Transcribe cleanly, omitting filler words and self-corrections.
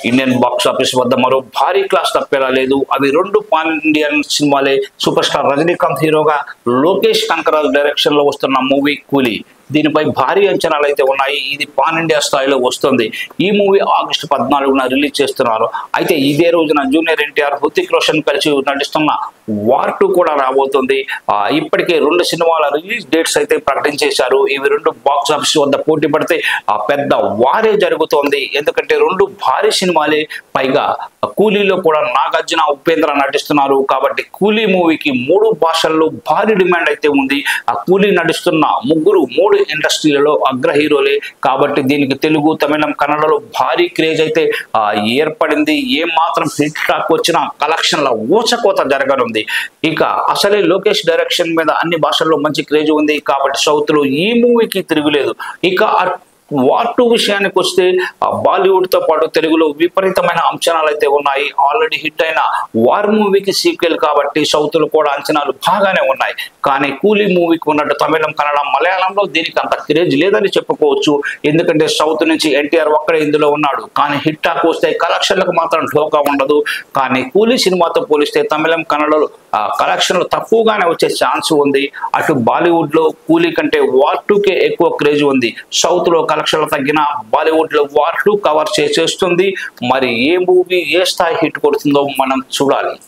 Indian box office వద్ద మరో భారీ క్లాస్ తప్పేలా లేదు. అవి రెండు పాన్ ఇండియన్ సినిమాలే. సూపర్ స్టార్ రజనీకాంత్ హీరోగా, లోకేష్ కనకరాజ్ డైరెక్షన్ లో వస్తున్న మూవీ కూలీ. దీనిపై భారీ అంచనాలు అయితే ఉన్నాయి. ఇది పాన్ ఇండియా స్థాయిలో వస్తుంది. ఈ మూవీ ఆగస్టు 14న రిలీజ్ చేస్తున్నారు. అయితే ఇదే రోజున జూనియర్ ఎన్టీఆర్, హృతిక్ రోషన్ కలిసి నటిస్తున్న వార్ 2 కూడా రాబోతుంది. ఇప్పటికే 2 సినిమాల రిలీజ్ డేట్స్ అయితే ప్రకటించేశారు. ఇవి 2 బాక్స్ ఆఫీస్ వద్ద పోటీ పడితే పెద్ద వారే జరుగుతోంది. ఎందుకంటే 2 భారీ సినిమాలే. పైగా కూలీలో కూడా నాగార్జున, ఉపేంద్ర నటిస్తున్నారు. కాబట్టి కూలీ మూవీకి 3 భాషల్లో భారీ డిమాండ్ అయితే ఉంది. ఆ కూలీ నటిస్తున్న ముగ్గురు 3 ఇండస్ట్రీలలో అగ్ర హీరోలే. కాబట్టి దీనికి తెలుగు, తమిళం, కన్నడలో భారీ క్రేజ్ అయితే ఏర్పడింది. ఏం మాత్రం హిట్ టాక్ వచ్చినా కలెక్షన్ల ఊచకోత జరగనుంది. ఇక అసలే లోకేష్ డైరెక్షన్ మీద అన్ని భాషల్లో మంచి క్రేజ్ ఉంది. కాబట్టి సౌత్ లో ఈ మూవీకి తిరుగులేదు. ఇక వార్ 2 విషయానికి వస్తే బాలీవుడ్ తో పాటు తెలుగులో విపరీతమైన అంచనాలు అయితే ఉన్నాయి. ఆల్రెడీ హిట్ అయిన వార్ మూవీకి సీక్వెల్ కాబట్టి సౌత్ లో కూడా అంచనాలు బాగానే ఉన్నాయి. కానీ కూలీ మూవీకి ఉన్నట్టు తమిళం, కన్నడ, మలయాళంలో దీనికి అంత క్రేజ్ లేదని చెప్పుకోవచ్చు. ఎందుకంటే సౌత్ నుంచి ఎన్టీఆర్ ఒక్కడే ఇందులో ఉన్నాడు. కానీ హిట్ టాక్ వస్తే కలెక్షన్లకు మాత్రం ఢోకా ఉండదు. కానీ కూలీ సినిమాతో పోలిస్తే తమిళం, కన్నడలో కలెక్షన్లు తక్కువగానే వచ్చే ఛాన్స్ ఉంది. అటు బాలీవుడ్ లో కూలీ కంటే వార్ 2కే ఎక్కువ క్రేజ్ ఉంది. సౌత్ లో కలెక్షన్లు తగ్గినా బాలీవుడ్ లో వార్ 2 కవర్ చేసేస్తుంది. మరి ఏ మూవీ ఏ స్థాయి హిట్ కొడుతుందో మనం చూడాలి.